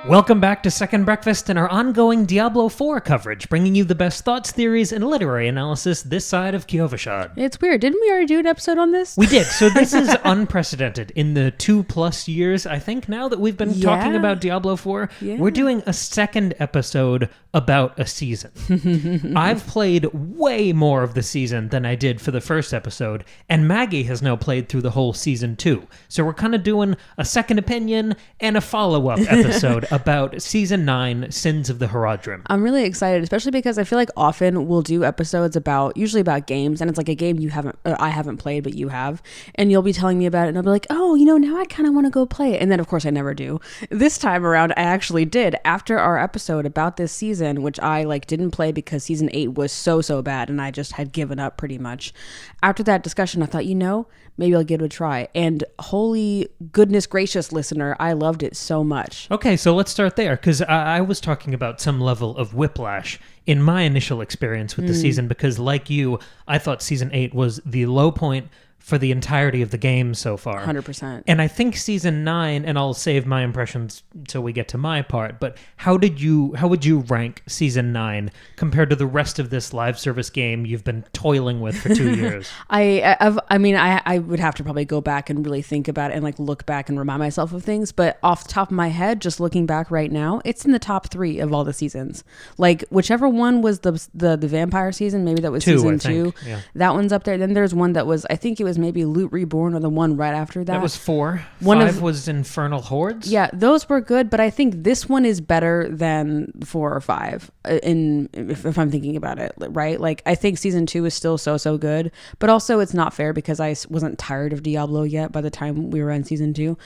Welcome back to Second Breakfast and our ongoing Diablo IV coverage, bringing you the best thoughts, theories, and literary analysis this side of Kyovashad. It's weird. Didn't we already do an episode on this? We did. So this is unprecedented. In the 2+ years, I think, now that we've been talking about Diablo IV, we're doing a second episode about a season. I've played way more of the season than I did for the first episode, and Maggie has now played through the whole season too. So we're kind of doing a second opinion and a follow-up episode about Season 9, Sins of the Haradrim. I'm really excited, especially because I feel like often we'll do episodes usually about games, and it's like a game I haven't played, but you have, and you'll be telling me about it, and I'll be like, oh, now I kind of want to go play it. And then, of course, I never do. This time around, I actually did. After our episode about this season, which I didn't play because Season 8 was so bad, and I just had given up pretty much. After that discussion, I thought, maybe I'll give it a try. And holy goodness gracious, listener, I loved it so much. Okay, so let's start there, because I was talking about some level of whiplash in my initial experience with the season, because like you, I thought Season 8 was the low point for the entirety of the game so far. 100%. And I think Season 9, and I'll save my impressions till we get to my part, but how would you rank Season 9 compared to the rest of this live service game you've been toiling with for 2 years? I would have to probably go back and really think about it and look back and remind myself of things, but off the top of my head, just looking back right now, it's in the top 3 of all the seasons. Whichever one was the vampire season, maybe that was season 2. Yeah. That one's up there. Then there's one that was, I think it was maybe Loot Reborn or the one right after that. That was 4. 5 was Infernal Hordes. Yeah, those were good, but I think this one is better than 4 or 5 if I'm thinking about it, right? I think season 2 is still so good, but also it's not fair because I wasn't tired of Diablo yet by the time we were on season 2.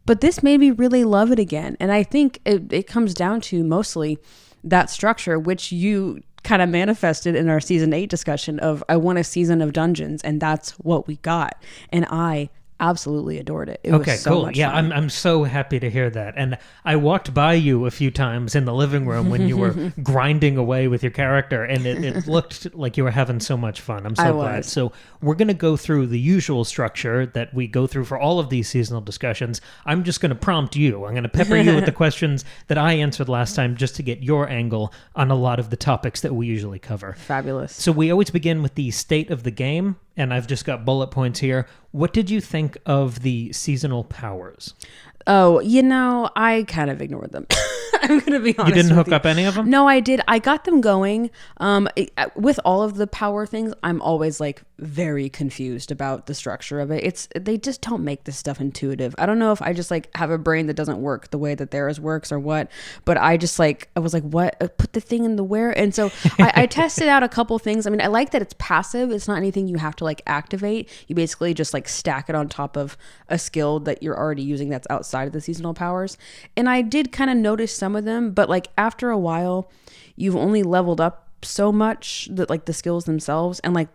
But this made me really love it again. And I think it comes down to mostly that structure, which you kind of manifested in our season 8 discussion of I want a season of dungeons, and that's what we got. And I absolutely adored it. It was so much fun. I'm so happy to hear that. And I walked by you a few times in the living room when you were grinding away with your character, and it looked like you were having so much fun. I'm so glad. So we're going to go through the usual structure that we go through for all of these seasonal discussions. I'm just going to prompt you. I'm going to pepper you with the questions that I answered last time just to get your angle on a lot of the topics that we usually cover. Fabulous. So we always begin with the state of the game, and I've just got bullet points here. What did you think of the seasonal powers? Oh, I kind of ignored them. I'm going to be honest. You didn't hook up any of them? No, I did. I got them going. With all of the power things, I'm always very confused about the structure of it. They just don't make this stuff intuitive. I don't know if I just have a brain that doesn't work the way that theirs works or what, but I just I was what? Put the thing in the where? And so I tested out a couple things. I mean, I like that it's passive. It's not anything you have to activate. You basically just stack it on top of a skill that you're already using that's outside of the seasonal powers. And I did kind of notice some of them, but after a while, you've only leveled up so much that the skills themselves, and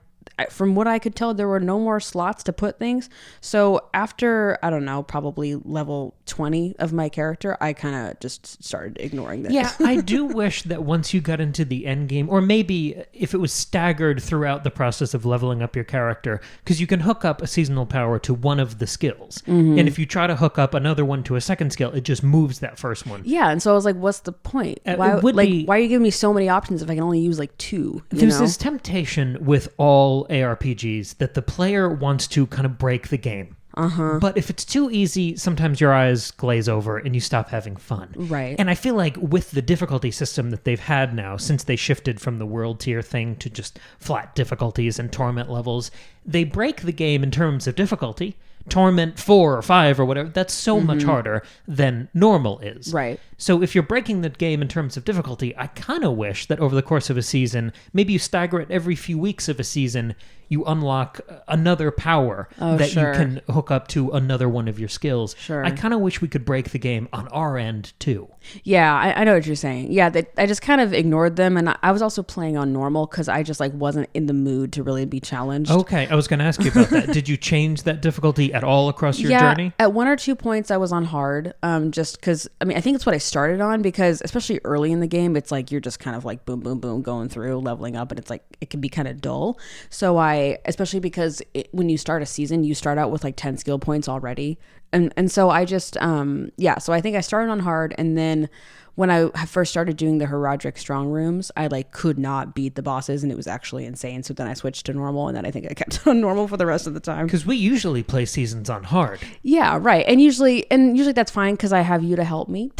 from what I could tell, there were no more slots to put things. So after, I don't know, probably level 20 of my character, I kind of just started ignoring this. Yeah, I do wish that once you got into the end game, or maybe if it was staggered throughout the process of leveling up your character, because you can hook up a seasonal power to one of the skills. Mm-hmm. And if you try to hook up another one to a second skill, it just moves that first one. Yeah, and so I was what's the point? Why are you giving me so many options if I can only use 2? There's this temptation with all ARPGs that the player wants to kind of break the game. Uh-huh. But if it's too easy, sometimes your eyes glaze over and you stop having fun. Right. And I feel with the difficulty system that they've had now, since they shifted from the world tier thing to just flat difficulties and torment levels, they break the game in terms of difficulty. Torment 4 or 5 or whatever, that's so much harder than normal is. Right. So if you're breaking the game in terms of difficulty, I kind of wish that over the course of a season, maybe you stagger it every few weeks of a season, you unlock another power you can hook up to another one of your skills. Sure. I kind of wish we could break the game on our end too. Yeah, I know what you're saying. Yeah, I just kind of ignored them, and I was also playing on normal because I just wasn't in the mood to really be challenged. Okay, I was going to ask you about that. Did you change that difficulty at all across your journey? At 1 or 2 points I was on hard, just because, I think it's what I started on, because especially early in the game, it's you're just kind of boom, boom, boom, going through, leveling up, and it's it can be kind of dull. So especially because when you start a season, you start out with 10 skill points already. And so I just so I think I started on hard, and then when I first started doing the Herodric strong rooms, I like could not beat the bosses, and it was actually insane. So then I switched to normal, and then I think I kept on normal for the rest of the time. Because we usually play seasons on hard. Yeah, right. And usually that's fine because I have you to help me.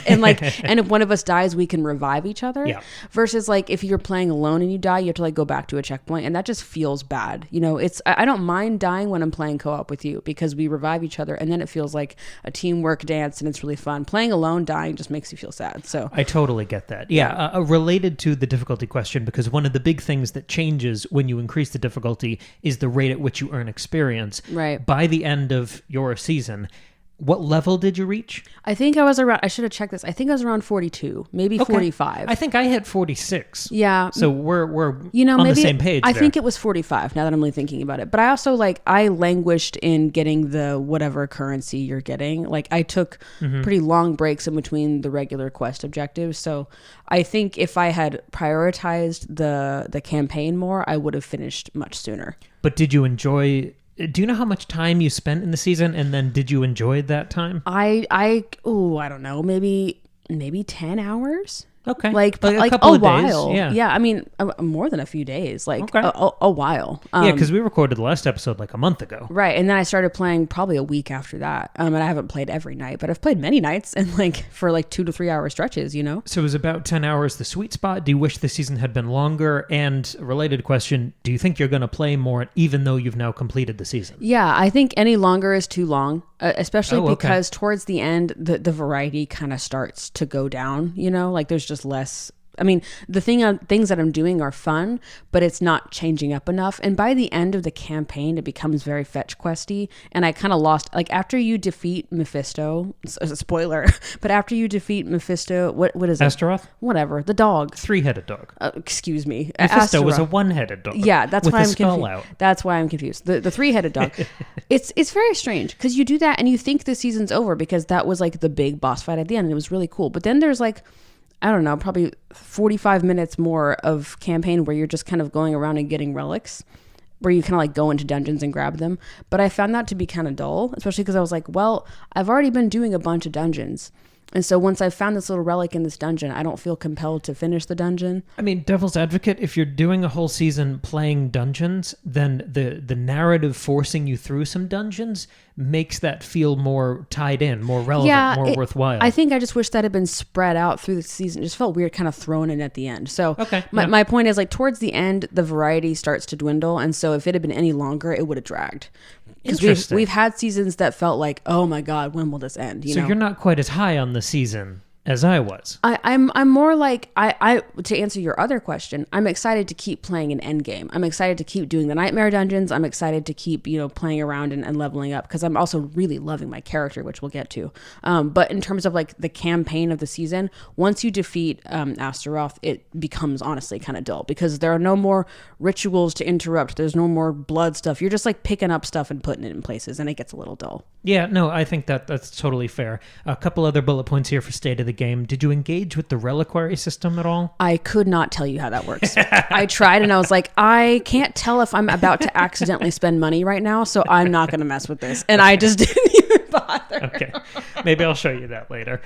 and if one of us dies, we can revive each other. Yeah. Versus like if you're playing alone and you die, you have to like go back to a checkpoint, and that just feels bad. You know, I don't mind dying when I'm playing co-op with you because we revive each other, and then it feels like a teamwork dance, and it's really fun. Playing alone, dying just makes you feel sad. So I totally get that. Yeah, related to the difficulty question, because one of the big things that changes when you increase the difficulty is the rate at which you earn experience. Right. By the end of your season, what level did you reach? I think I was around, I should have checked this. I think I was around 42, maybe 45. I think I hit 46. Yeah. So we're on maybe the same page I there. think it was 45 now that I'm really thinking about it. But I also I languished in getting the whatever currency you're getting. Like I took pretty long breaks in between the regular quest objectives. So I think if I had prioritized the campaign more, I would have finished much sooner. But did you enjoy... Do you know how much time you spent in the season, and then did you enjoy that time? I don't know, maybe 10 hours. Okay. Like a couple of while. days. Yeah. I mean, more than a few days. Like Okay. a while. Yeah, because we recorded the last episode like a month ago. Right. And then I started playing probably a week after that. And I haven't played every night, but I've played many nights and like for like 2 to 3 hour stretches, you know? So it was about 10 hours the sweet spot. Do you wish the season had been longer? And a related question, do you think you're going to play more even though you've now completed the season? Yeah, I think any longer is too long, especially okay. because towards the end, the variety kind of starts to go down, you know? Like there's just less... I mean, things that I'm doing are fun, but it's not changing up enough. And by the end of the campaign, it becomes very fetch questy. And I kind of lost, like after you defeat Mephisto, spoiler, but after you defeat Mephisto, what is it? Astaroth? Whatever, the dog. 3-headed dog. Excuse me. Mephisto was a Astaroth. 1-headed dog. Yeah, that's with why a I'm skull confused. out. That's why I'm confused. The 3-headed dog. It's very strange because you do that and you think the season's over because that was like the big boss fight at the end and it was really cool. But then there's like, I don't know, probably 45 minutes more of campaign where you're just kind of going around and getting relics, where you kind of like go into dungeons and grab them. But I found that to be kind of dull, especially because I was like, well, I've already been doing a bunch of dungeons. And so once I found this little relic in this dungeon, I don't feel compelled to finish the dungeon. I mean, devil's advocate, if you're doing a whole season playing dungeons, then the narrative forcing you through some dungeons makes that feel more tied in, more relevant, more worthwhile. I think I just wish that had been spread out through the season. It just felt weird kind of thrown in at the end. So my point is like towards the end, the variety starts to dwindle. And so if it had been any longer, it would have dragged. Because we've had seasons that felt like, oh my God, when will this end? You know? You're not quite as high on the season as I was. I'm more like I to answer your other question, I'm excited to keep playing an Endgame. I'm excited to keep doing the nightmare dungeons. I'm excited to keep, playing around and leveling up because I'm also really loving my character, which we'll get to. But in terms of like the campaign of the season, once you defeat Astaroth, it becomes honestly kind of dull because there are no more rituals to interrupt. There's no more blood stuff. You're just like picking up stuff and putting it in places, and it gets a little dull. Yeah, no, I think that's totally fair. A couple other bullet points here for State of the Game. Did you engage with the reliquary system at all? I could not tell you how that works. I tried and I was like, I can't tell if I'm about to accidentally spend money right now, so I'm not going to mess with this. And I just didn't even bother. Okay. Maybe I'll show you that later.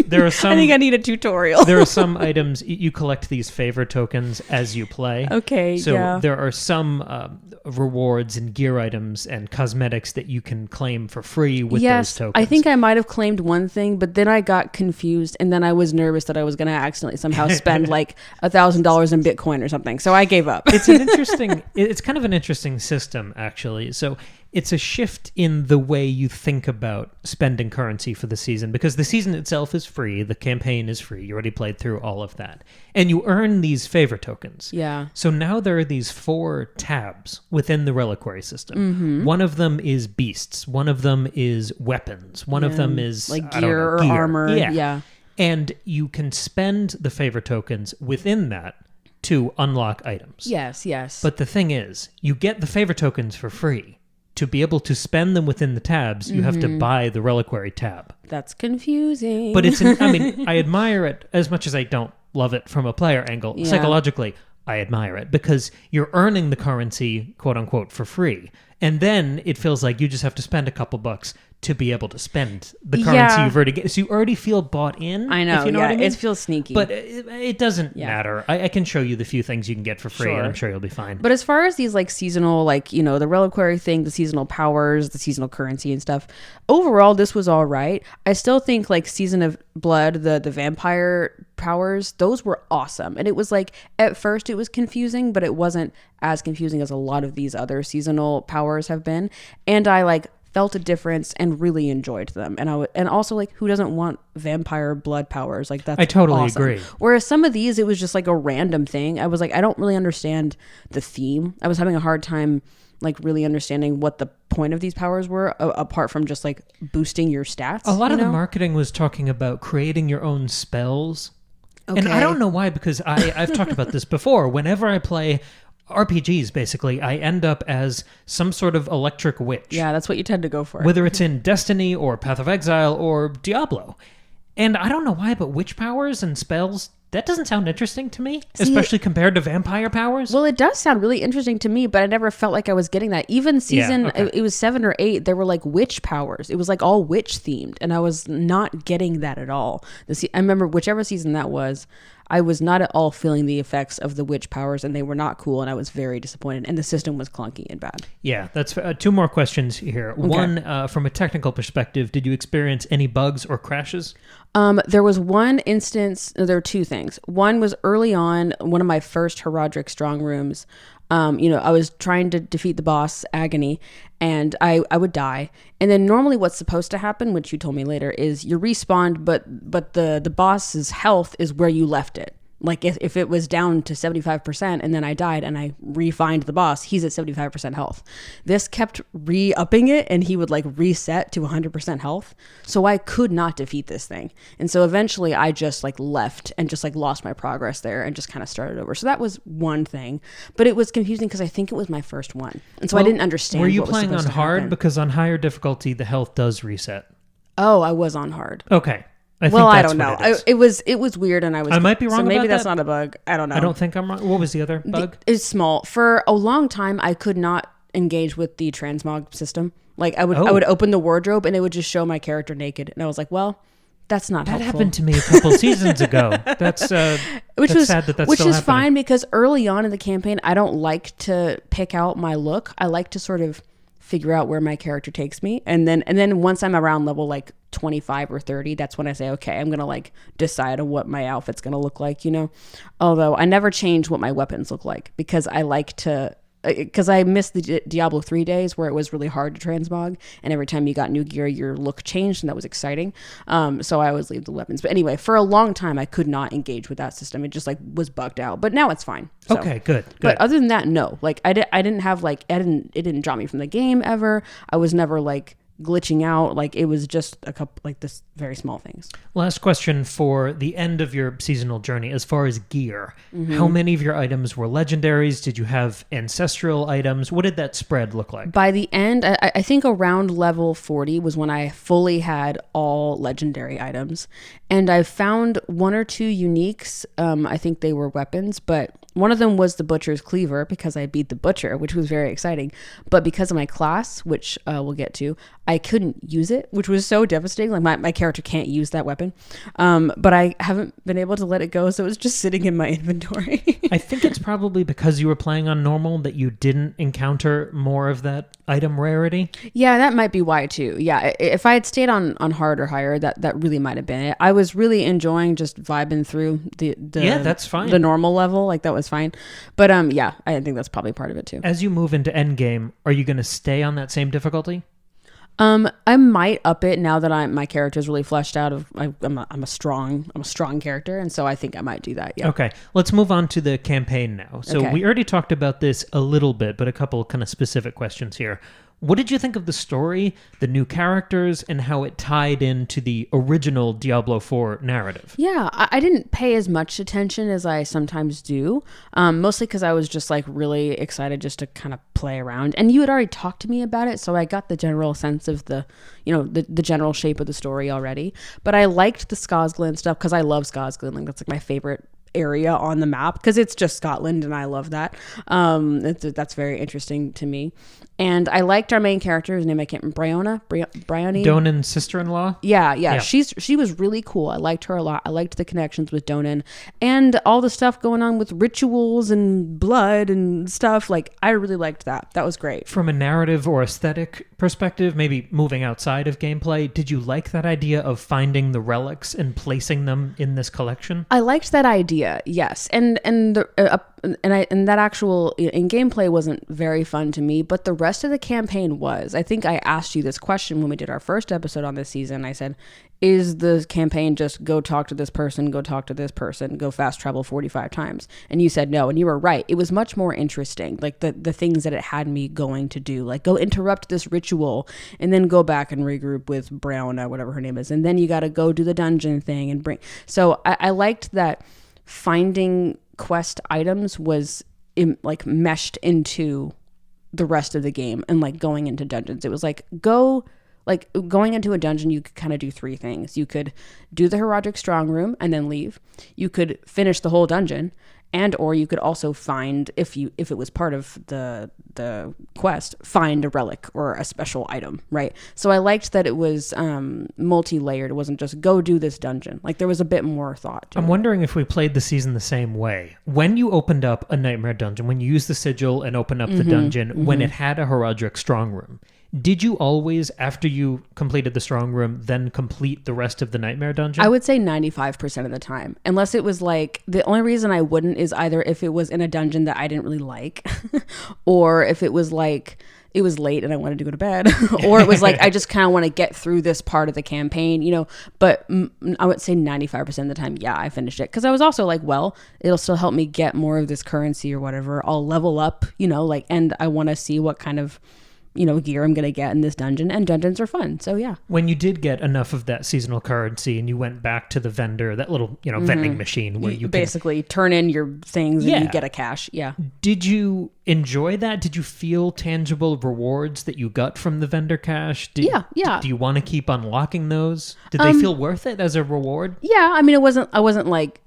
There are some. I think I need a tutorial. There are some items, you collect these favor tokens as you play. Okay, So there are some rewards and gear items and cosmetics that you can claim for free with those tokens. I think I might have claimed one thing, but then I got confused and then I was nervous that I was going to accidentally somehow spend like $1,000 in Bitcoin or something. So I gave up. It's kind of an interesting system, actually. So it's a shift in the way you think about spending currency for the season, because the season itself is free. The campaign is free. You already played through all of that. And you earn these favor tokens. Yeah. So now there are these 4 tabs within the reliquary system. Mm-hmm. One of them is beasts. One of them is weapons. One of them is like gear or armor. Yeah. And you can spend the favor tokens within that to unlock items. Yes. But the thing is, you get the favor tokens for free. To be able to spend them within the tabs, you have to buy the reliquary tab. That's confusing. But I admire it as much as I don't love it from a player angle. Yeah. Psychologically, I admire it because you're earning the currency, quote unquote, for free. And then it feels like you just have to spend a couple bucks to be able to spend the currency you've already get. So you already feel bought in. I know, if you know what I mean? It feels sneaky. But it doesn't matter. I can show you the few things you can get for free, and I'm sure you'll be fine. But as far as these like seasonal, like, you know, the reliquary thing, the seasonal powers, the seasonal currency and stuff, overall, this was all right. I still think like Season of Blood, the vampire powers, those were awesome. And it was like, at first it was confusing, but it wasn't as confusing as a lot of these other seasonal powers have been. And I like felt a difference and really enjoyed them. And also like, who doesn't want vampire blood powers? Like, that's I totally awesome. agree. Whereas some of these, it was just like a random thing. I was like, I don't really understand the theme. I was having a hard time like really understanding what the point of these powers were, apart from just like boosting your stats. A lot of the marketing was talking about creating your own spells. Okay. And I don't know why, because I've talked about this before. Whenever I play RPGs, basically, I end up as some sort of electric witch. Yeah, that's what you tend to go for. Whether it's in Destiny or Path of Exile or Diablo. And I don't know why, but witch powers and spells, that doesn't sound interesting to me, especially compared to vampire powers. Well, it does sound really interesting to me, but I never felt like I was getting that. Even season, it was 7 or 8, there were like witch powers. It was like all witch themed, and I was not getting that at all. I remember whichever season that was, I was not at all feeling the effects of the witch powers, and they were not cool, and I was very disappointed, and the system was clunky and bad. Yeah, that's 2 more questions here. Okay. One, from a technical perspective, did you experience any bugs or crashes? There was one instance, there were 2 things. One was early on, one of my first Herodric strong rooms. I was trying to defeat the boss, Agony, and I would die. And then normally what's supposed to happen, which you told me later, is you respawn, but the boss's health is where you left it. Like if it was down to 75% and then I died and I refined the boss, he's at 75% health. This kept re-upping it and he would like reset to 100% health. So I could not defeat this thing. And so eventually I just like left and just like lost my progress there and just kind of started over. So that was one thing, but it was confusing because I think it was my first one. And so I didn't understand. Were you playing on hard? Because on higher difficulty, the health does reset. Oh, I was on hard. Okay. I don't know. It was weird, and I might be wrong. So maybe about that's that. Not a bug. I don't know. I don't think I'm wrong. What was the other bug? It's small. For a long time, I could not engage with the transmog system. Like I would open the wardrobe, and it would just show my character naked, and I was like, well, that's not helpful. That happened to me a couple seasons ago. That's sad that's which still is happening. Fine because early on in the campaign, I don't like to pick out my look. I like to sort of figure out where my character takes me, and then once I'm around level like 25 or 30, that's when I say, okay, I'm gonna like decide on what my outfit's gonna look like, although I never change what my weapons look like because I like to, because I missed the Diablo 3 days where it was really hard to transmog, and every time you got new gear your look changed, and that was exciting. So I always leave the weapons. But anyway, for a long time I could not engage with that system. It just like was bugged out, but now it's fine. So. Okay, good. But other than that, no, like I didn't have like it didn't drop me from the game ever. I was never like glitching out. Like it was just a couple like this very small things. Last question for the end of your seasonal journey. As far as gear, how many of your items were legendaries? Did you have ancestral items? What did that spread look like? By the end, I think around level 40 was when I fully had all legendary items, and I found 1 or 2 uniques. I think they were weapons, but one of them was the Butcher's Cleaver because I beat the Butcher, which was very exciting. But because of my class, which we'll get to, I couldn't use it, which was so devastating. Like my character can't use that weapon. But I haven't been able to let it go, so it's just sitting in my inventory. I think it's probably because you were playing on normal that you didn't encounter more of that item rarity. Yeah, that might be why too. Yeah, if I had stayed on hard or higher, that really might have been it. I was really enjoying just vibing through the that's fine. The normal level, like that was fine. But yeah, I think that's probably part of it too. As you move into Endgame, are you going to stay on that same difficulty? I might up it now that my character is really fleshed out. I'm a strong character, and so I think I might do that. Yeah. Okay, let's move on to the campaign now. So we already talked about this a little bit, but a couple kind of specific questions here. What did you think of the story, the new characters, and how it tied into the original Diablo IV narrative? Yeah, I didn't pay as much attention as I sometimes do, mostly because I was just like really excited just to kind of play around. And you had already talked to me about it, so I got the general sense of the general shape of the story already. But I liked the Skosglen stuff because I love Skosglen. Like that's like my favorite area on the map, because it's just Scotland and I love that. That's very interesting to me. And I liked our main character, his name I can't remember, Bryony. Donan's sister-in-law? Yeah. She was really cool. I liked her a lot. I liked the connections with Donan and all the stuff going on with rituals and blood and stuff. Like, I really liked that. That was great. From a narrative or aesthetic perspective, maybe moving outside of gameplay, did you like that idea of finding the relics and placing them in this collection? I liked that idea, yes. And that actual in gameplay wasn't very fun to me, but the rest of the campaign was. I think I asked you this question when we did our first episode on this season. I said, is the campaign just go talk to this person, go talk to this person, go fast travel 45 times? And you said no, and you were right. It was much more interesting, like the things that it had me going to do, like go interrupt this ritual and then go back and regroup with Brown, whatever her name is, and then you got to go do the dungeon thing and bring. So I liked that finding quest items was like meshed into the rest of the game, and like going into dungeons, it was like going into a dungeon, you could kind of do three things. You could do the Herodic Strong Room and then leave. You could finish the whole dungeon, and or you could also find, if it was part of the quest, find a relic or a special item, right? So I liked that it was multi-layered. It wasn't just go do this dungeon. Like, there was a bit more thought to it. I'm wondering if we played the season the same way. When you opened up a Nightmare Dungeon, when you used the sigil and opened up the dungeon, when it had a Herodic Strong Room, did you always, after you completed the strong room, then complete the rest of the Nightmare Dungeon? I would say 95% of the time. Unless it was like, the only reason I wouldn't is either if it was in a dungeon that I didn't really like, or if it was like, it was late and I wanted to go to bed, or it was like, I just kind of want to get through this part of the campaign, you know. But I would say 95% of the time, yeah, I finished it. Because I was also like, well, it'll still help me get more of this currency or whatever. I'll level up, you know, like, and I want to see what kind of, you know, gear I'm going to get in this dungeon, and dungeons are fun. So yeah. When you did get enough of that seasonal currency and you went back to the vendor, that little, you know, vending machine where you basically turn in your things and you get a cash. Yeah. Did you enjoy that? Did you feel tangible rewards that you got from the vendor cash? Yeah. Do you want to keep unlocking those? Did they feel worth it as a reward? Yeah. I mean, I wasn't like,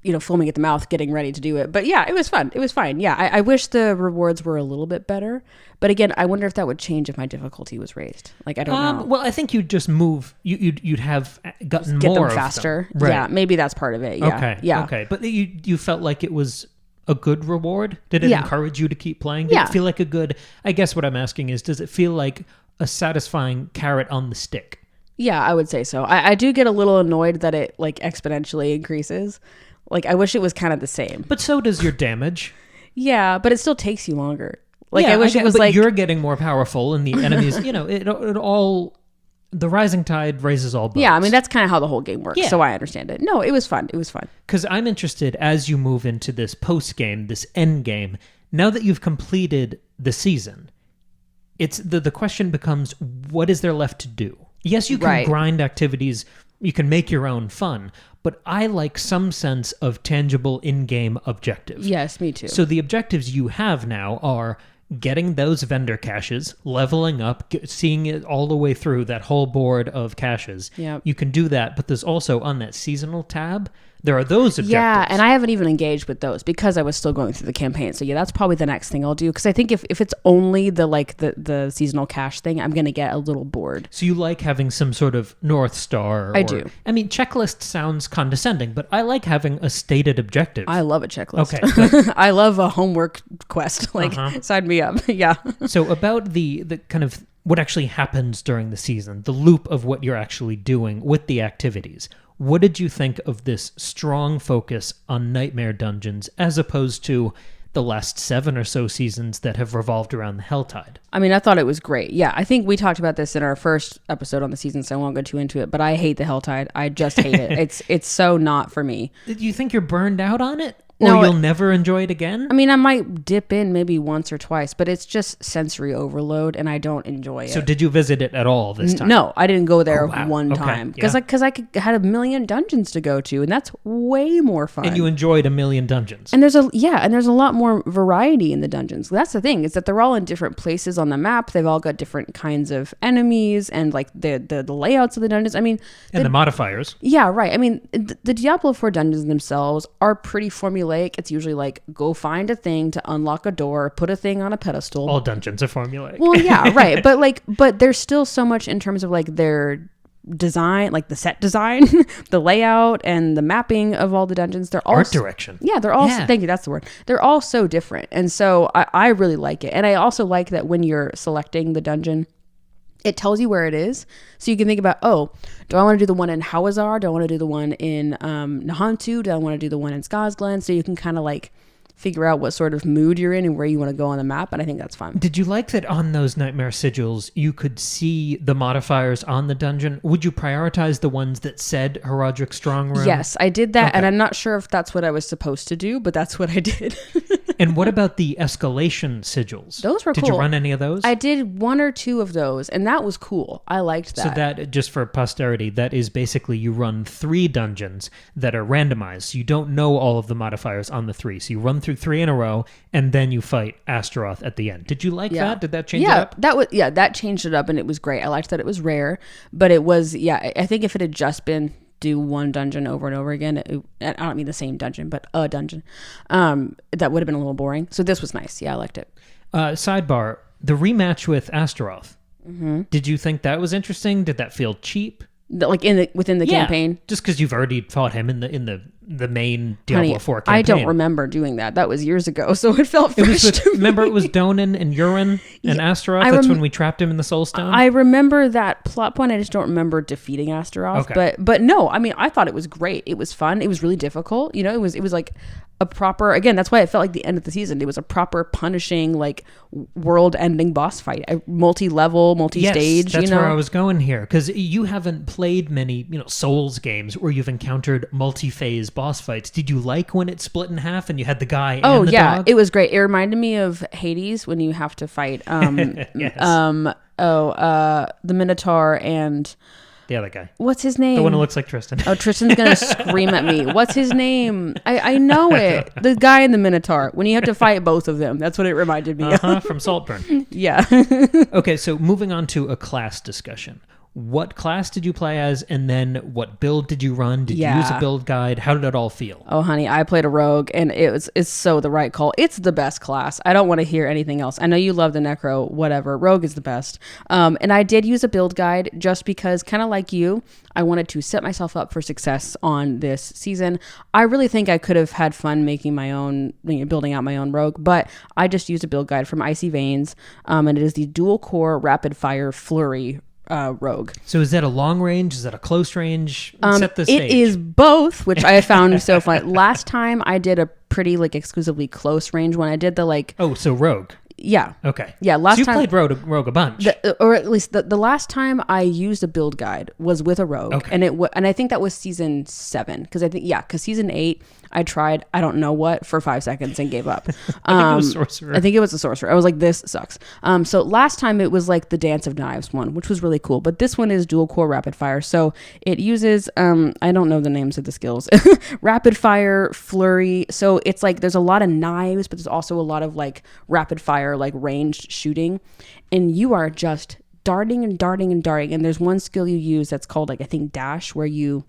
you know, foaming at the mouth, getting ready to do it. But yeah, it was fun. It was fine. Yeah, I wish the rewards were a little bit better. But again, I wonder if that would change if my difficulty was raised. Like, I don't know. Well, I think you'd just move. You'd have gotten get more them faster. Of them. Right. Yeah, maybe that's part of it. Yeah. Okay. Yeah. Okay. But you felt like it was a good reward? Did it encourage you to keep playing? Did it feel like a good... I guess what I'm asking is, does it feel like a satisfying carrot on the stick? Yeah, I would say so. I do get a little annoyed that it like exponentially increases. Like, I wish it was kind of the same. But so does your damage. Yeah, but it still takes you longer. Like, I wish it was like... you're getting more powerful and the enemies, you know, it all... The rising tide raises all boats. Yeah, I mean, that's kind of how the whole game works, so I understand it. No, it was fun. It was fun. Because I'm interested, as you move into this post-game, this end game, now that you've completed the season, it's the question becomes, what is there left to do? Yes, you can grind activities, you can make your own fun, but I like some sense of tangible in-game objective. Yes, me too. So the objectives you have now are getting those vendor caches, leveling up, seeing it all the way through that whole board of caches. Yep. You can do that, but there's also on that seasonal tab, there are those objectives. Yeah, and I haven't even engaged with those because I was still going through the campaign. So yeah, that's probably the next thing I'll do, because I think if it's only the seasonal cache thing, I'm going to get a little bored. So you like having some sort of North Star? I do. I mean, checklist sounds condescending, but I like having a stated objective. I love a checklist. Okay. I love a homework quest. Like, sign me up. Yeah. So about the kind of what actually happens during the season, the loop of what you're actually doing with the activities. What did you think of this strong focus on Nightmare Dungeons as opposed to the last 7 or so seasons that have revolved around the Helltide? I mean, I thought it was great. Yeah, I think we talked about this in our first episode on the season, so I won't go too into it, but I hate the Helltide. I just hate it. It's so not for me. Did you think you're burned out on it? Or you'll never enjoy it again? I mean, I might dip in maybe once or twice, but it's just sensory overload, and I don't enjoy it. So did you visit it at all this time? No, I didn't go there one time. Yeah. Because I had a million dungeons to go to, and that's way more fun. And you enjoyed a million dungeons. And there's a lot more variety in the dungeons. That's the thing, is that they're all in different places on the map. They've all got different kinds of enemies and like the layouts of the dungeons. I mean, and the modifiers. Yeah, right. I mean, the Diablo 4 dungeons themselves are pretty formulaic. It's usually like, go find a thing to unlock a door, put a thing on a pedestal. All dungeons are formulaic. Well, yeah, right. But there's still so much in terms of like their design, like the set design, the layout, and the mapping of all the dungeons. They're all art direction. Yeah, they're all. Yeah. Thank you. That's the word. They're all so different, and so I really like it. And I also like that when you're selecting the dungeon, it tells you where it is. So you can think about, oh, do I want to do the one in Hawazar? Do I want to do the one in Nahantu? Do I want to do the one in Skazglen? So you can kind of like figure out what sort of mood you're in and where you want to go on the map. And I think that's fun. Did you like that on those Nightmare Sigils, you could see the modifiers on the dungeon? Would you prioritize the ones that said Herodric Strong Room? Yes, I did that. Okay. And I'm not sure if that's what I was supposed to do, but that's what I did. And what about the escalation sigils? Those were cool. Did you run any of those? I did one or two of those, and that was cool. I liked that. So that, just for posterity, that is basically you run 3 dungeons that are randomized. So you don't know all of the modifiers on the 3. So you run through 3 in a row, and then you fight Astaroth at the end. Did you like that? Did that change it up? That changed it up, and it was great. I liked that it was rare, but it was, I think if it had just been do one dungeon over and over again, I don't mean the same dungeon, but a dungeon, that would have been a little boring. So this was nice. Yeah, I liked it. Sidebar, the rematch with Astaroth. Mm-hmm. Did you think that was interesting? Did that feel cheap? Like within the campaign? Just because you've already fought him in the main Diablo 4 campaign. I don't remember doing that. That was years ago, so it felt fresh to me. Remember it was Donan and Urin and Astaroth? That's when we trapped him in the Soul Stone? I remember that plot point. I just don't remember defeating Astaroth. Okay. But no, I mean, I thought it was great. It was fun. It was really difficult. You know, it was like a proper, again, that's why it felt like the end of the season. It was a proper punishing, like, world-ending boss fight. Multi-level, multi-stage, yes, that's where I was going here. Because you haven't played many, Souls games where you've encountered multi-phase boss fights. Did you like when it split in half and you had the guy and the dog? It was great. It reminded me of Hades when you have to fight yes. The Minotaur and the other guy. What's his name? The one who looks like Tristan. Oh, Tristan's gonna scream at me. What's his name? I know it. The guy in the Minotaur. When you have to fight both of them. That's what it reminded me of. From Saltburn. Yeah. Okay, so moving on to a class discussion. What class did you play as, and then what build did you run? Did you use a build guide? How did it all feel? Oh, honey, I played a rogue, and it's so the right call. It's the best class. I don't want to hear anything else. I know you love the Necro, whatever. Rogue is the best. And I did use a build guide just because, kind of like you, I wanted to set myself up for success on this season. I really think I could have had fun making my own, building out my own rogue, but I just used a build guide from Icy Veins, and it is the dual core rapid fire flurry rogue. So is that a long range? Is that a close range? Set the stage. It is both, which I found so fun. Last time I did a pretty exclusively close range one. I did the so rogue. Yeah. Okay. Yeah. Last so you time played rogue a bunch, or at least the last time I used a build guide was with a rogue, and and I think that was season 7 because season 8 I tried I don't know what for 5 seconds and gave up. I think it was sorcerer. I think it was a sorcerer. I was like, this sucks. So last time it was like the Dance of Knives one, which was really cool. But this one is dual core rapid fire, so it uses I don't know the names of the skills. Rapid fire, flurry. So it's like there's a lot of knives, but there's also a lot of rapid fire, ranged shooting, and you are just darting and darting and darting. And there's one skill you use that's called I think dash, where you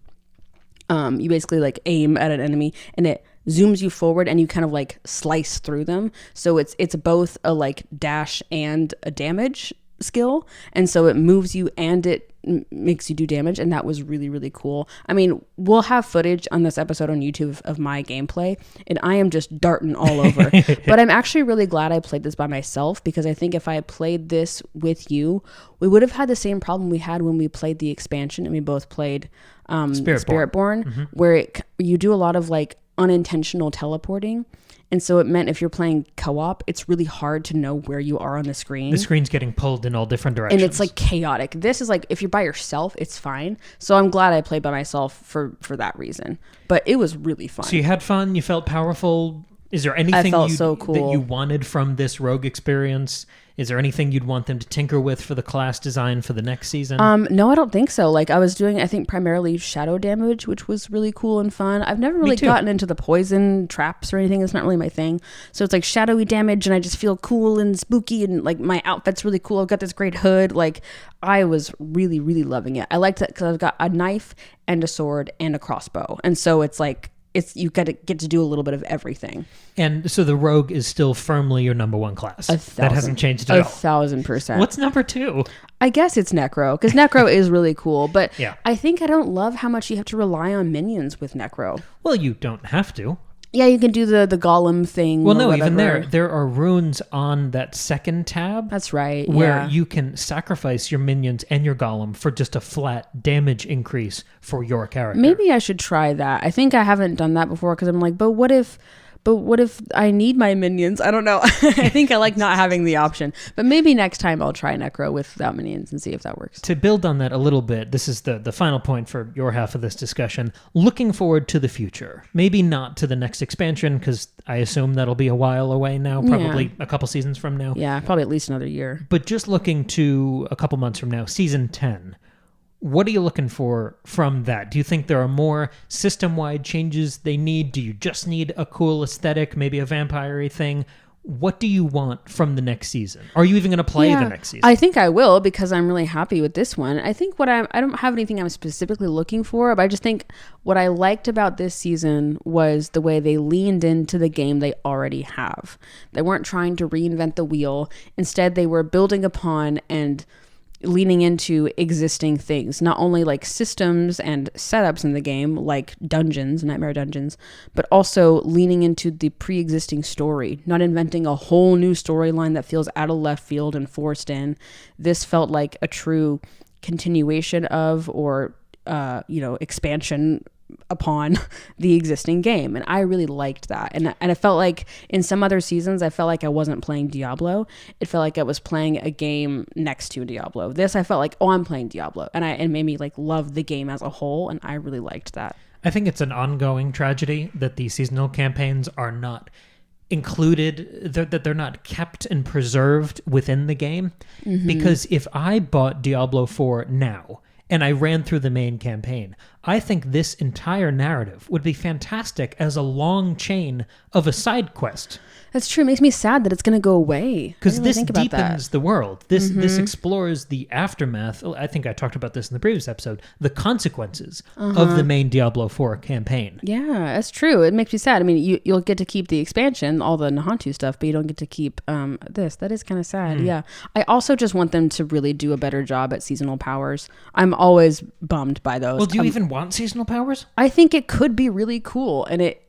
basically aim at an enemy and it zooms you forward and you kind of slice through them. So it's both a dash and a damage skill, and so it moves you and it makes you do damage, and that was really, really cool. I mean, we'll have footage on this episode on YouTube of my gameplay, and I am just darting all over. But I'm actually really glad I played this by myself, because I think if I had played this with you, we would have had the same problem we had when we played the expansion, and we both played Spiritborn, where you do a lot of unintentional teleporting. And so it meant if you're playing co-op, it's really hard to know where you are on the screen. The screen's getting pulled in all different directions. And it's like chaotic. This is like, if you're by yourself, it's fine. So I'm glad I played by myself for that reason. But it was really fun. So you had fun, you felt powerful. Is there anything that you wanted from this rogue experience? Is there anything you'd want them to tinker with for the class design for the next season? No, I don't think so. Like I was doing, I think primarily shadow damage, which was really cool and fun. I've never really gotten into the poison traps or anything. It's not really my thing. So it's like shadowy damage and I just feel cool and spooky and like my outfit's really cool. I've got this great hood. Like I was really, really loving it. I liked it because I've got a knife and a sword and a crossbow. And so it's like, you get to do a little bit of everything. And so the rogue is still firmly your number one class. That hasn't changed at all. 1,000%. What's number 2? I guess it's Necro, because Necro is really cool. But I think I don't love how much you have to rely on minions with Necro. Well, you don't have to. Yeah, you can do the golem thing. Well, no, even there are runes on that second tab. That's right. Where you can sacrifice your minions and your golem for just a flat damage increase for your character. Maybe I should try that. I think I haven't done that before because I'm like, but what if I need my minions? I don't know. I think I like not having the option. But maybe next time I'll try Necro without minions and see if that works. To build on that a little bit, this is the final point for your half of this discussion. Looking forward to the future. Maybe not to the next expansion, because I assume that'll be a while away now, probably a couple seasons from now. Yeah, probably at least another year. But just looking to a couple months from now, season 10. What are you looking for from that? Do you think there are more system-wide changes they need? Do you just need a cool aesthetic, maybe a vampire-y thing? What do you want from the next season? Are you even going to play the next season? I think I will, because I'm really happy with this one. I think I don't have anything I'm specifically looking for, but I just think what I liked about this season was the way they leaned into the game they already have. They weren't trying to reinvent the wheel. Instead, they were building upon and leaning into existing things, not only like systems and setups in the game, like dungeons, nightmare dungeons, but also leaning into the pre-existing story, not inventing a whole new storyline that feels out of left field and forced in. This felt like a true continuation of, or expansion upon the existing game, and I really liked that. And I felt like in some other seasons I felt like I wasn't playing Diablo. It felt like I was playing a game next to Diablo. This, I felt like, I'm playing Diablo, and it made me like love the game as a whole, and I really liked that. I think it's an ongoing tragedy that the seasonal campaigns are not included, that they're not kept and preserved within the game. Because if I bought Diablo 4 now and I ran through the main campaign, I think this entire narrative would be fantastic as a long chain of a side quest. That's true. It makes me sad that it's going to go away. Because this deepens the world. This explores the aftermath. I think I talked about this in the previous episode. The consequences of the main Diablo 4 campaign. Yeah, that's true. It makes me sad. I mean, you'll get to keep the expansion, all the Nahantu stuff, but you don't get to keep this. That is kind of sad. Yeah. I also just want them to really do a better job at seasonal powers. I'm always bummed by those. Well, do you even want seasonal powers? I think it could be really cool, and it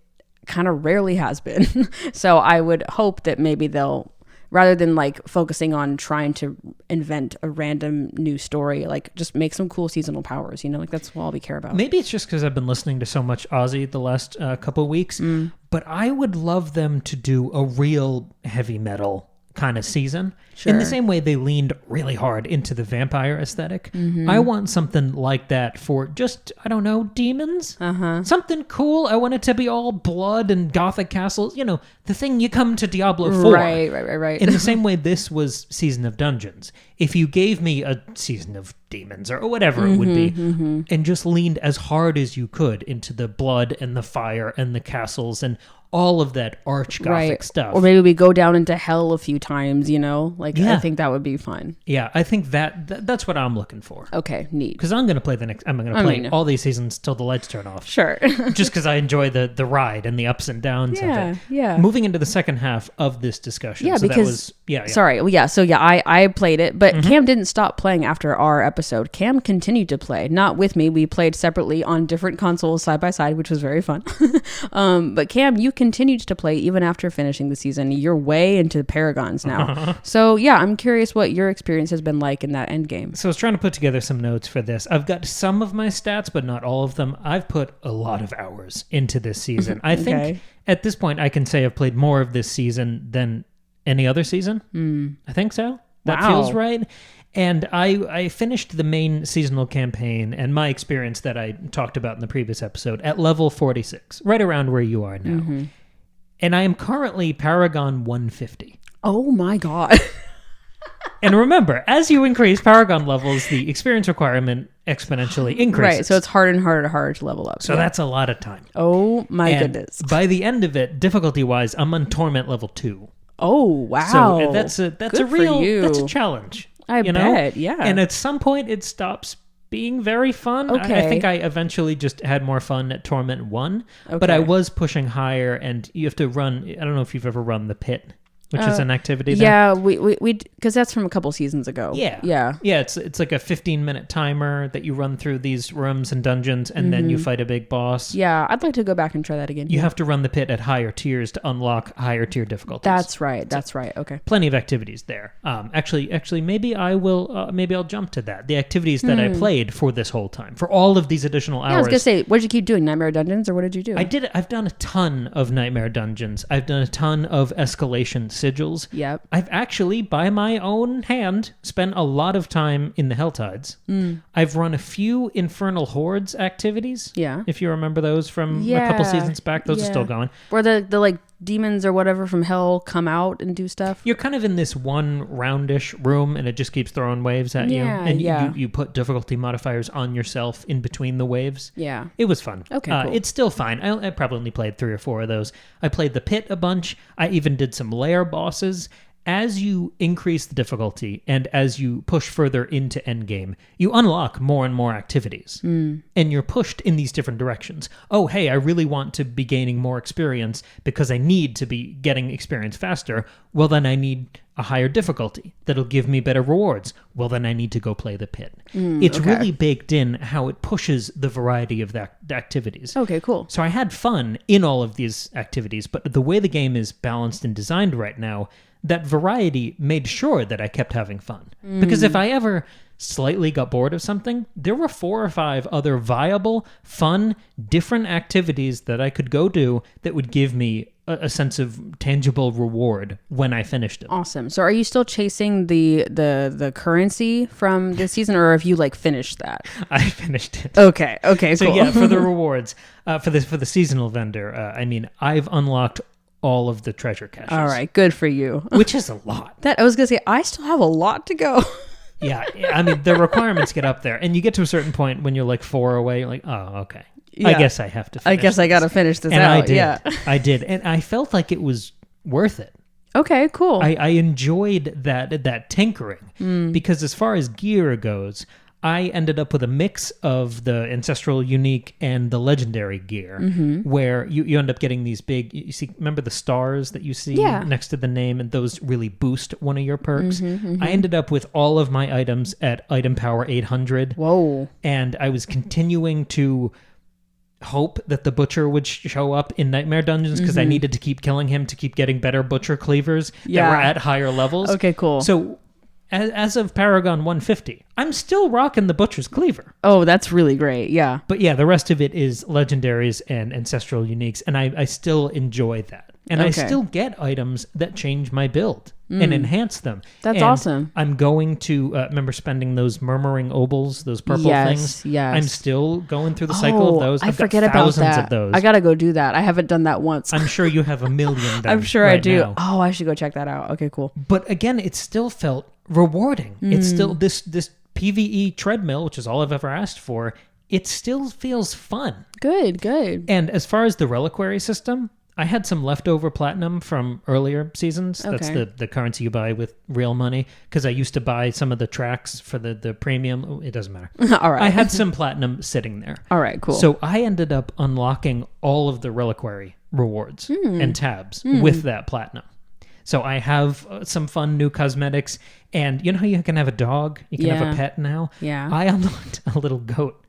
kind of rarely has been. So I would hope that maybe they'll, rather than like focusing on trying to invent a random new story, like just make some cool seasonal powers, like that's all we care about. Maybe it's just because I've been listening to so much Ozzy the last couple of weeks, but I would love them to do a real heavy metal kind of season. Sure. In the same way they leaned really hard into the vampire aesthetic. I want something like that for just, I don't know, demons? Something cool. I want it to be all blood and gothic castles. The thing you come to Diablo 4. Right. In the same way this was Season of Dungeons. If you gave me a Season of Demons or whatever it would be, and just leaned as hard as you could into the blood and the fire and the castles and all of that arch gothic stuff. Or maybe we go down into hell a few times, I think that would be fun. Yeah, I think that's what I'm looking for. Okay, neat. Because I'm going to play play all these seasons till the lights turn off. Sure. Just because I enjoy the ride and the ups and downs of it. Yeah. Moving into the second half of this discussion. Yeah, so because... that was, Sorry. Well, yeah. So, I played it, but Cam didn't stop playing after our episode. Cam continued to play. Not with me. We played separately on different consoles side by side, which was very fun. But Cam, you continued to play even after finishing the season. You're way into Paragons now. So yeah, I'm curious what your experience has been like in that end game. So I was trying to put together some notes for this. I've got some of my stats, but not all of them. I've put a lot of hours into this season. I think at this point I can say I've played more of this season than any other season. I think so. That feels right. And I finished the main seasonal campaign and my experience that I talked about in the previous episode at level 46, right around where you are now. And I am currently Paragon 150. Oh my God. And remember, as you increase Paragon levels, the experience requirement exponentially increases. Right, so it's harder and harder to level up. So that's a lot of time. Oh my goodness. By the end of it, difficulty-wise, I'm on Torment level 2. Oh, wow. So that's a real that's a challenge. I bet, yeah. And at some point, it stops being very fun. Okay. I think I eventually just had more fun at Torment 1, but I was pushing higher, and you have to run. I don't know if you've ever run the pit, which is an activity there. Yeah, we because that's from a couple seasons ago. Yeah. It's like a 15-minute timer that you run through these rooms and dungeons, and then you fight a big boss. Yeah, I'd like to go back and try that again. You have to run the pit at higher tiers to unlock higher tier difficulties. That's right. Okay. Plenty of activities there. Actually, maybe I will. Maybe I'll jump to that. The activities that I played for this whole time, for all of these additional hours. Yeah, I was gonna say, what did you keep doing? Nightmare Dungeons, or what did you do? I've done a ton of Nightmare Dungeons. I've done a ton of escalation sigils. Yep. I've actually, by my own hand, spent a lot of time in the Helltides. I've run a few Infernal Hordes activities. Yeah. If you remember those from a couple seasons back, those are still going. Where the like demons or whatever from hell come out and do stuff. You're kind of in this one roundish room, and it just keeps throwing waves at you. And you put difficulty modifiers on yourself in between the waves. Yeah. It was fun. Okay, cool. It's still fine. I probably only played 3 or 4 of those. I played the pit a bunch. I even did some lair bosses. As you increase the difficulty and as you push further into endgame, you unlock more and more activities. And you're pushed in these different directions. Oh, hey, I really want to be gaining more experience because I need to be getting experience faster. Well, then I need a higher difficulty that'll give me better rewards. Well, then I need to go play the pit. It's really baked in how it pushes the variety of the activities. Okay, cool. So I had fun in all of these activities, but the way the game is balanced and designed right now, that variety made sure that I kept having fun. Because if I ever slightly got bored of something, there were 4 or 5 other viable, fun, different activities that I could go do that would give me a sense of tangible reward when I finished it. Awesome. So are you still chasing the currency from this season, or have you like finished that? I finished it. Okay, So cool. yeah, for the rewards, for the seasonal vendor, I've unlocked all of the treasure caches. All right, good for you. Which is a lot. That I was gonna say, I still have a lot to go. Yeah, the requirements get up there, and you get to a certain point when you're like 4 away. You're like, oh, okay. Yeah. I guess I have to. I guess I got to finish this and out. I did. Yeah, I did, and I felt like it was worth it. Okay, cool. I enjoyed that tinkering because as far as gear goes, I ended up with a mix of the ancestral, unique, and the legendary gear, where you end up getting these big. You see, remember the stars that you see next to the name, and those really boost one of your perks. I ended up with all of my items at item power 800. Whoa! And I was continuing to hope that the butcher would show up in Nightmare Dungeons because I needed to keep killing him to keep getting better butcher cleavers that were at higher levels. Okay, cool. So as of Paragon 150, I'm still rocking the butcher's cleaver. Oh, that's really great. Yeah. But yeah, the rest of it is legendaries and ancestral uniques, and I still enjoy that. And I still get items that change my build and enhance them. That's awesome. I'm going to remember spending those murmuring obols, those purple things. Yes. I'm still going through the cycle of those. I forget about that. Of those. I gotta go do that. I haven't done that once. I'm sure you have a million. I'm sure I do. Now. Oh, I should go check that out. Okay, cool. But again, it still felt rewarding. It's still this PvE treadmill, which is all I've ever asked for. It still feels fun. Good. And as far as the reliquary system, I had some leftover platinum from earlier seasons. That's the currency you buy with real money, because I used to buy some of the tracks for the premium. It doesn't matter. All right. I had some platinum sitting there. All right, cool. So I ended up unlocking all of the reliquary rewards and tabs with that platinum. So I have some fun new cosmetics, and you know how you can have a dog? You can have a pet now? Yeah. I unlocked a little goat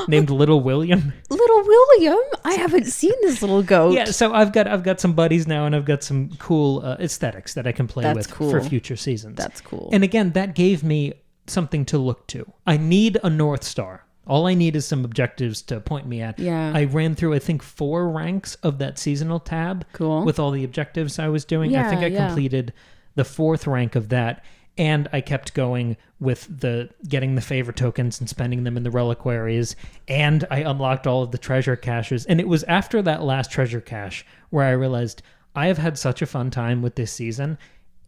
named Little William. Little William? I haven't seen this little goat. Yeah, so I've got some buddies now, and I've got some cool aesthetics that I can play with for future seasons. That's cool. And again, that gave me something to look to. I need a North Star. All I need is some objectives to point me at. Yeah. I ran through, I think, 4 ranks of that seasonal tab. Cool. With all the objectives I was doing. Yeah, I think I completed the 4th rank of that. And I kept going with getting the favor tokens and spending them in the reliquaries. And I unlocked all of the treasure caches. And it was after that last treasure cache where I realized I have had such a fun time with this season.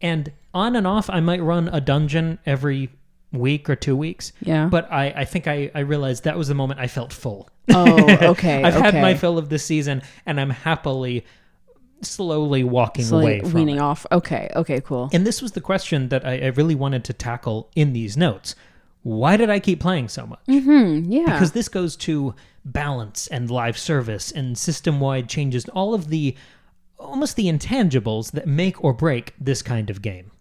And on and off, I might run a dungeon every week or 2 weeks. Yeah. But I think I realized that was the moment I felt full. Oh, okay. I've had my fill of this season, and I'm happily slowly walking away from weaning it. off. Okay, cool. And this was the question that I really wanted to tackle in these notes. Why did I keep playing so much? Yeah. Because this goes to balance and live service and system-wide changes, all of almost the intangibles that make or break this kind of game.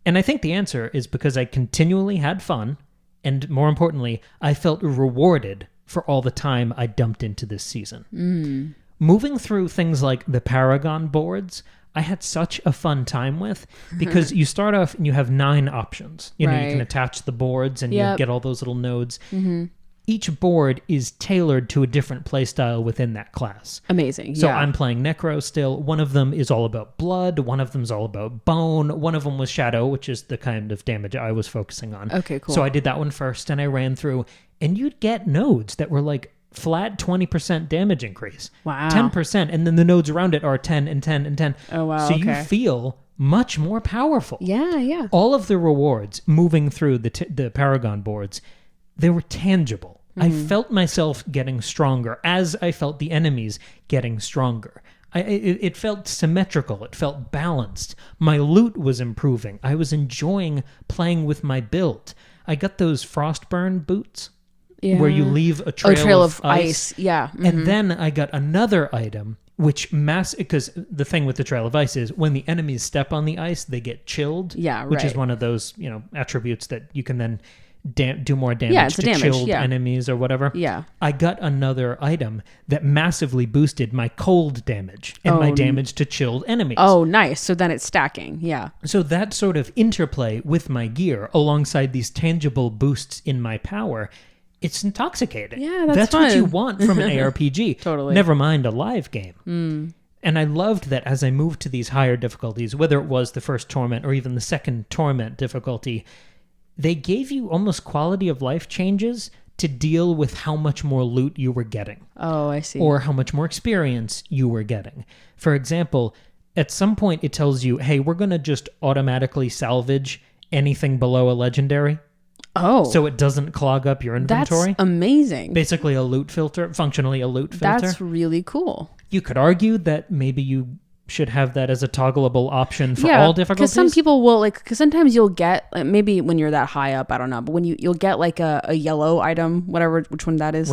And I think the answer is because I continually had fun, and more importantly, I felt rewarded for all the time I dumped into this season. Moving through things like the Paragon boards, I had such a fun time with, because you start off and you have 9 options. You know, you can attach the boards and you get all those little nodes. Each board is tailored to a different playstyle within that class. Amazing. So I'm playing Necro still. One of them is all about blood. One of them is all about bone. One of them was Shadow, which is the kind of damage I was focusing on. Okay, cool. So I did that one first, and I ran through, and you'd get nodes that were like flat 20% damage increase. Wow. 10%, and then the nodes around it are 10 and 10 and 10. Oh, wow. So you feel much more powerful. Yeah. All of the rewards moving through the Paragon boards, they were tangible. I felt myself getting stronger as I felt the enemies getting stronger. It felt symmetrical. It felt balanced. My loot was improving. I was enjoying playing with my build. I got those Frostburn boots where you leave a trail of ice. Yeah. And then I got another item, because the thing with the trail of ice is when the enemies step on the ice, they get chilled. Yeah, Which is one of those, attributes that you can then do more damage to chilled enemies or whatever. Yeah. I got another item that massively boosted my cold damage and my damage to chilled enemies. Oh, nice. So then it's stacking. Yeah. So that sort of interplay with my gear alongside these tangible boosts in my power, it's intoxicating. Yeah, that's what you want from an ARPG. Totally. Never mind a live game. And I loved that as I moved to these higher difficulties, whether it was the first Torment or even the second Torment difficulty, they gave you almost quality of life changes to deal with how much more loot you were getting. Oh, I see. Or how much more experience you were getting. For example, at some point it tells you, hey, we're going to just automatically salvage anything below a legendary. Oh. So it doesn't clog up your inventory. That's amazing. Basically a loot filter, functionally a loot filter. That's really cool. You could argue that maybe you should have that as a toggleable option for all difficulties. Because some people will because sometimes you'll get maybe when you're that high up, I don't know, but when you'll get like a yellow item, whatever, which one that is.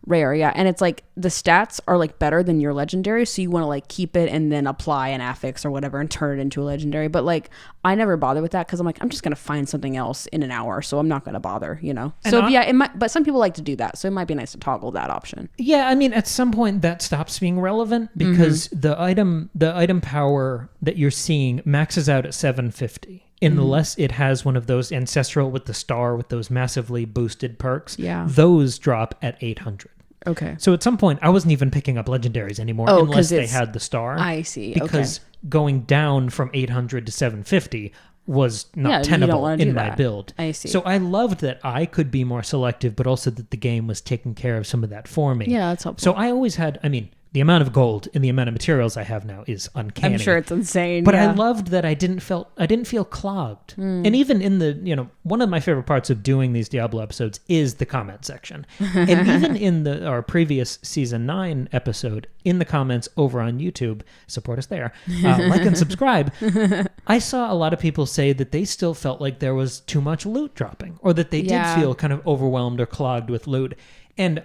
Rare, yeah. And it's like the stats are like better than your legendary, so you want to like keep it and then apply an affix or whatever and turn it into a legendary. But like I never bother with that because I'm like, I'm just gonna find something else in an hour, so I'm not gonna bother, it might, but some people like to do that, so it might be nice to toggle that option. Yeah, I mean, at some point that stops being relevant because the item power that you're seeing maxes out at 750. Unless it has one of those ancestral with the star with those massively boosted perks. Yeah. Those drop at 800. Okay. So at some point, I wasn't even picking up legendaries anymore unless they had the star. I see. Because going down from 800 to 750 was not tenable in my build. I see. So I loved that I could be more selective, but also that the game was taking care of some of that for me. Yeah, that's helpful. So I always had, the amount of gold and the amount of materials I have now is uncanny. I'm sure it's insane. But I loved that I didn't feel clogged. And even in the, one of my favorite parts of doing these Diablo episodes is the comment section. And even in our previous season 9 episode, in the comments over on YouTube, support us there, like and subscribe, I saw a lot of people say that they still felt like there was too much loot dropping or that they did feel kind of overwhelmed or clogged with loot. And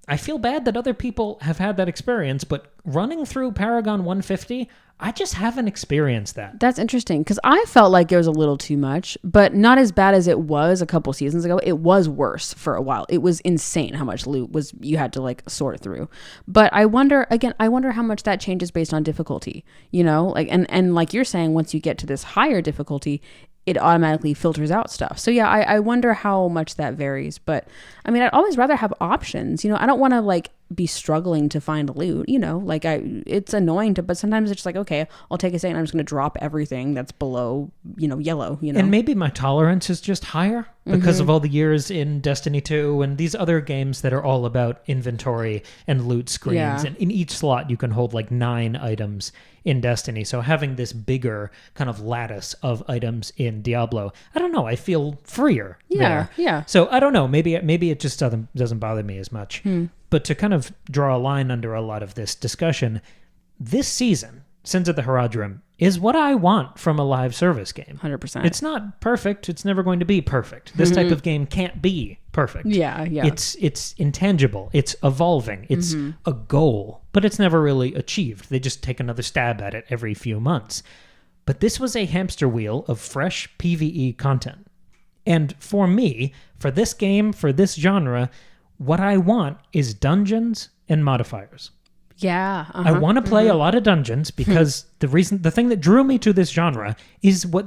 I feel bad that other people have had that experience, but running through Paragon 150, I just haven't experienced that. That's interesting, because I felt like it was a little too much, but not as bad as it was a couple seasons ago. It was worse for a while. It was insane how much loot you had to like sort through. But I wonder how much that changes based on difficulty, like, and like you're saying, once you get to this higher difficulty, it automatically filters out stuff. So yeah, I wonder how much that varies. But I mean, I'd always rather have options. I don't want to like be struggling to find loot, like it's annoying but sometimes it's just like, okay, I'll take a second. I'm just going to drop everything that's below, yellow, And maybe my tolerance is just higher because of all the years in Destiny 2 and these other games that are all about inventory and loot screens. Yeah. And in each slot, you can hold like 9 items in Destiny. So having this bigger kind of lattice of items in Diablo, I don't know, I feel freer there. Yeah. So I don't know, maybe it just doesn't bother me as much. But to kind of draw a line under a lot of this discussion, this season, Sins of the Herodrim, is what I want from a live service game. 100%. It's not perfect. It's never going to be perfect. This type of game can't be perfect. Yeah. It's intangible. It's evolving. It's a goal, but it's never really achieved. They just take another stab at it every few months. But this was a hamster wheel of fresh PvE content. And for me, for this game, for this genre, what I want is dungeons and modifiers. Yeah. I want to play a lot of dungeons because the thing that drew me to this genre is what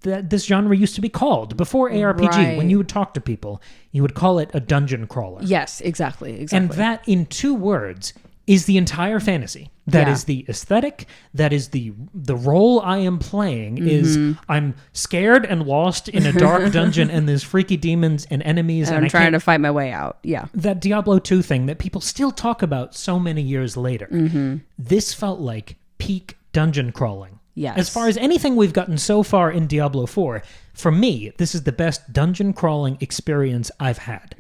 this genre used to be called before ARPG. Right. When you would talk to people, you would call it a dungeon crawler. Yes, exactly. And that, in 2 words, is the entire fantasy. That is the aesthetic. That is the role I am playing. Is I'm scared and lost in a dark dungeon, and there's freaky demons and enemies, and I'm trying to fight my way out. Yeah, that Diablo 2 thing that people still talk about so many years later. This felt like peak dungeon crawling. Yes. As far as anything we've gotten so far in Diablo 4, for me, this is the best dungeon crawling experience I've had.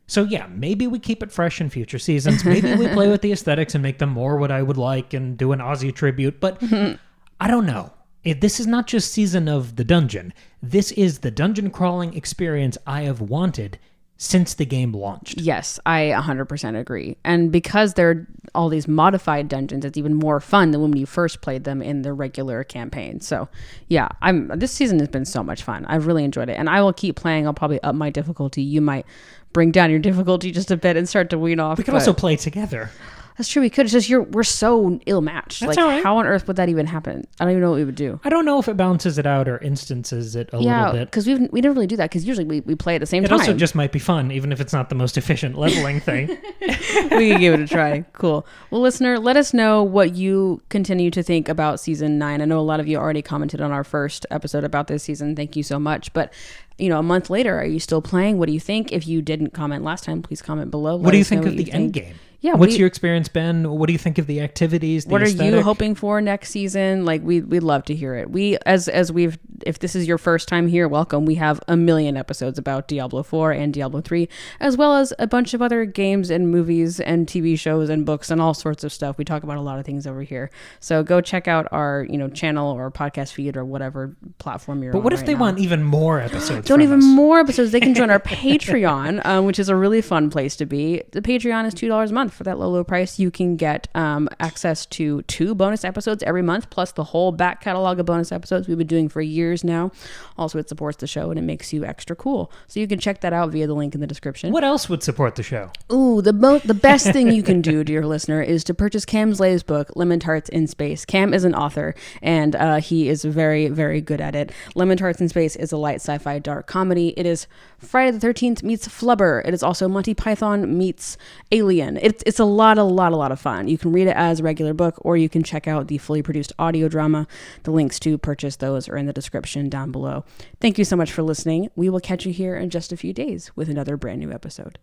So yeah, maybe we keep it fresh in future seasons. Maybe we play with the aesthetics and make them more what I would like and do an Aussie tribute. But I don't know. This is not just Season of the Dungeon. This is the dungeon crawling experience I have wanted since the game launched. Yes, I 100% agree. And because there are all these modified dungeons, it's even more fun than when you first played them in the regular campaign. So yeah, this season has been so much fun. I've really enjoyed it. And I will keep playing. I'll probably up my difficulty. You might bring down your difficulty just a bit and start to wean off. We could also play together. That's true. We could. It's just we're so ill-matched. That's like, all right. How on earth would that even happen? I don't even know what we would do. I don't know if it balances it out or instances it a little bit. Yeah, because we don't really do that, because usually we play at the same time. It also just might be fun, even if it's not the most efficient leveling thing. We can give it a try. Cool. Well, listener, let us know what you continue to think about Season 9. I know a lot of you already commented on our first episode about this season. Thank you so much. But a month later, are you still playing? What do you think? If you didn't comment last time, please comment below. What do you think of the end game? Yeah, what's your experience been? What do you think of the activities? What aesthetic? Are you hoping for next season? Like, we'd love to hear it. If this is your first time here, welcome. We have a million episodes about Diablo 4 and Diablo 3, as well as a bunch of other games and movies and TV shows and books and all sorts of stuff. We talk about a lot of things over here. So go check out our channel or podcast feed or whatever platform you're on. But what if they want even more episodes? More episodes. They can join our Patreon, which is a really fun place to be. The Patreon is $2 a month. For that low price, you can get access to 2 bonus episodes every month, plus the whole back catalog of bonus episodes we've been doing for years now. Also, it supports the show and it makes you extra cool. So you can check that out via the link in the description. What else would support the show? Ooh, the best thing you can do, dear listener, is to purchase Cam's latest book, Lemon Tarts in Space. Cam is an author, and he is very, very good at it. Lemon Tarts in Space is a light sci-fi dark comedy. It is Friday the 13th meets Flubber. It is also Monty Python meets Alien. It's a lot of fun. You can read it as a regular book, or you can check out the fully produced audio drama. The links to purchase those are in the description down below. Thank you so much for listening. We will catch you here in just a few days with another brand new episode.